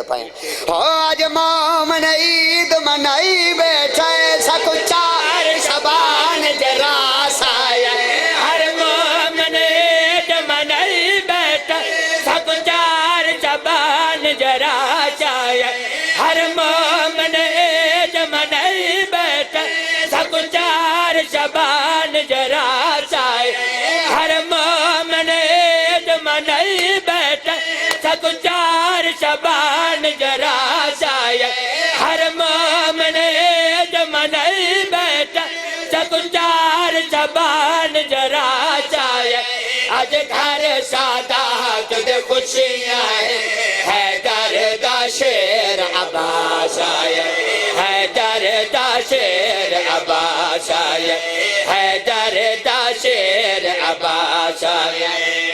پائیں آج مومن عید منائی بیٹھے سکچار شبان جراس آیا ہر مومن عید منائی بیٹھا سکچار شبان جراس آیا ہر مومن عید منائی بیٹھا سکچار شبان جراس آیا ہر مومن عید منائی بیٹھا سکچار شبان جراس آیا ہر مومن عید منائی بیٹھا سکچار شبان جراس آیا آج گھر سادات دے خوشیاں حیدر دا شیر عباس آیا حیدر دا شیر عباس آیا حیدر دا شیر عباس آیا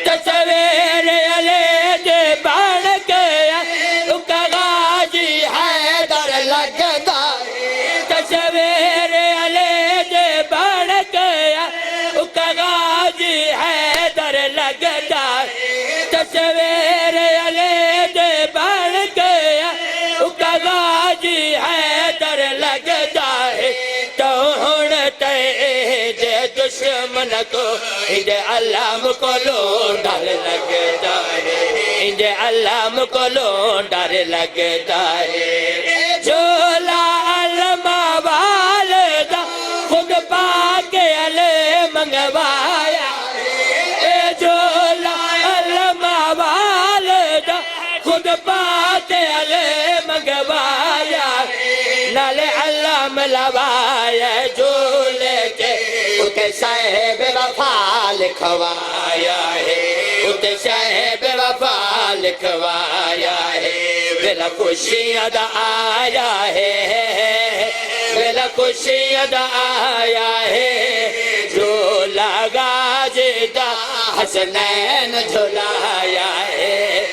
تصویر علی دے بڑھ گیا اکا غازی حیدر لگتا تصویر علی دے بڑھ گیا اکا غازی حیدر لگتا تصویر علی دے بڑھ گیا اکا غازی حیدر لگتا ہے تو ہونتے دے دشمن کو انجھے علام کو ڈر لگتا ہے انجھے علام کو ڈر لگتا ہے جھولا علمہ والدہ خود پاک علی منگوایا جھولا علمہ والدہ خود پاک علی منگوایا نال علم لوایا جھولے کے اتے صاحب وفا لکھوایا ہے اتے صاحب وفا لکھوایا ہے بلا خوشیاں دا آیا ہے بلا خوشیاں دا آیا ہے جھولا غازی دا حسنین جھولایا ہے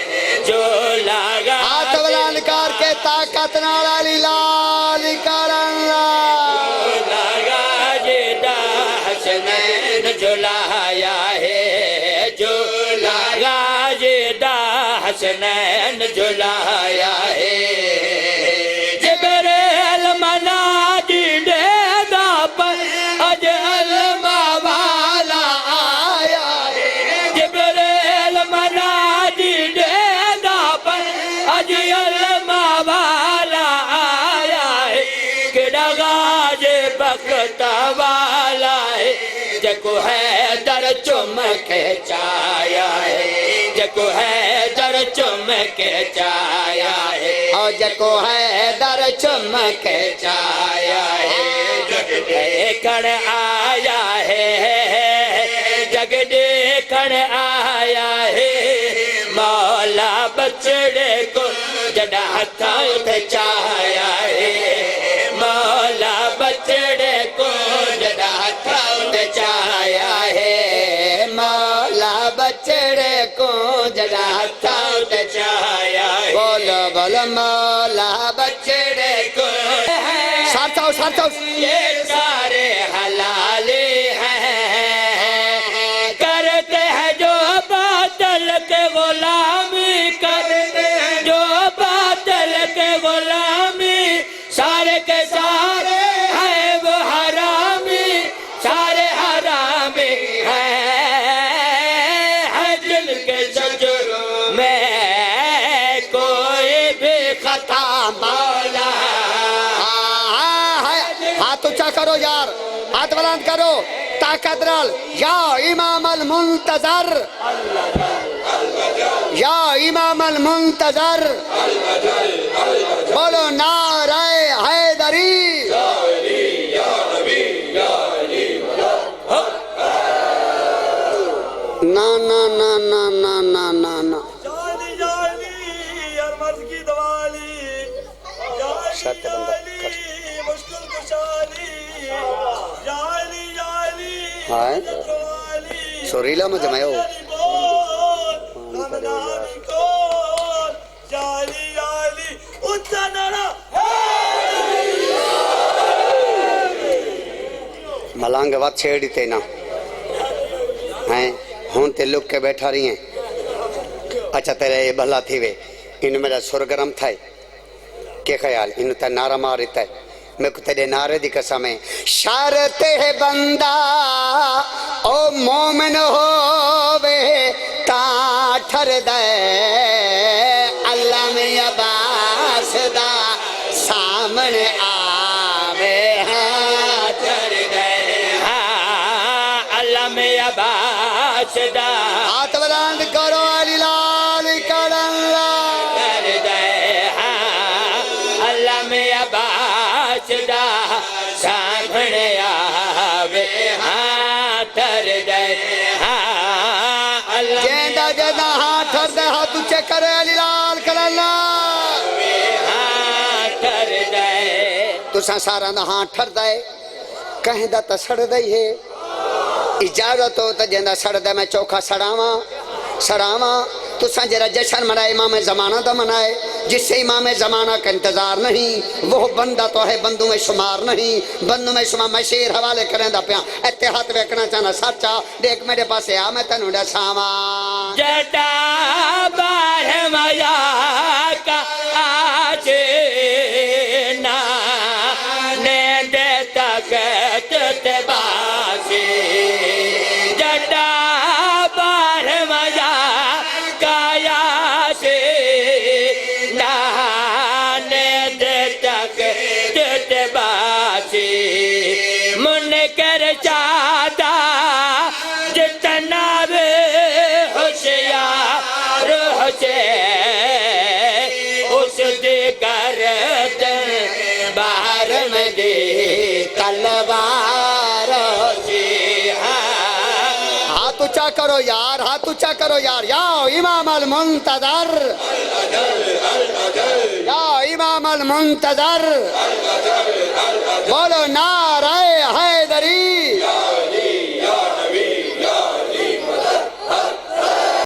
جھولا ہاتھ بلند کر کے طاقت نال علی لال کرنا جھولا غازی دا حسنین جھولایا ہے جھولا غازی دا حسنین جھولایا ہے جبریل منادی دے دا پر اج علمہ والا آیا ہے جبریل منادی دے دا پر اج علمہ والا آیا ہے کڑا غازی بخت والا ہے جکو ہے در چمکے چایا ہے جکو ہے در چمکے چایا ہے اور جکو ہے در چمکے چایا ہے جگ دیکھن آیا ہے جگ دیکھن آیا ہے مولا بچڑے کو جڑا ہتھاں اٹھ چایا ہے مولا بچڑے کو جڑا ہتھاں اٹھ چایا ہے مولا بچڑے کو جڑا ہتھاں اٹھ چایا ہے بولو بولو مولا بچڑے کو ساتھو ساتھو یہ سارے حلالی ہیں کرتے ہیں جو باطل کے غلامی کرتے ہیں جو باطل کے غلامی سارے کے سارے ہیں وہ حرامی سارے حرامی ہیں دل کے شجروں میں کوئی بھی خطا مولا ہاتھ اچھا کرو یار ہاتھ بلند کرو طاقت نال یا امام المنتظر یا امام المنتظر بولو نعرہ حیدری نا نا نا نا نا نا نا نا جالی جالی ارمت کی دوالی شرط جالی بندہ جالی مشکل کشالی جالی جالی ہائے جالی سوریلا میں جمعے ہو جالی جالی اچھا نرا ملانگ وقت چھیڑی تے نا ہیں ہون تے لک کے بیٹھا رہی ہیں اچھا تیرے یہ بھلا تھی وے ان میرا سر گرم تھا کہ خیال انہوں تا نعرہ مارتا ہے میں کو تیرے نعرے دی قسم ہے شارت ہے بندہ او مومن ہووے تا ٹھر دے اللہ میں عباس دا سامنے آوے ہاں ٹھر دے اللہ میں عباس دا ہاتھ بلند کرو علی لال کرلا ٹھر دے اللہ میں عباس دا سامنے آوے ٹھر دے اللہ جیندہ جیندہ ہاں ٹھر دے ہاتھ اچھے کرے علی لال کرلا ٹھر دے تساں سارا دا ہاں ٹھر دے کہیں دا تا سڑ دے ہے اجازت ہو تا جیندہ سڑ دے میں چوکھا سڑاواں تساں جرا جشن منائے امام زمانہ دا منائے جس سے امام زمانہ کا انتظار نہیں وہ بندہ تو ہے بندوں میں شمار نہیں بندوں میں شمار میں شیر حوالے کریں دا پیا اتحاد ویکنا چاہنا سچا دیکھ میرے پاسے آ میں تنوں ڈا ساواں جٹا بار میا کا آج نا نیند تک تباسی جٹا بار میا کا آج نا نیند تک تباسی من کر چاہتا جتنا بھی ہوشیار ہوشے اس دی گردن باہر میں دی تلوار ہوشی ہاتھ اچھا کرو یار ہاتھ اچھا کرو یار یا امام المنتظر یا امام المنتظر بولو نعرہ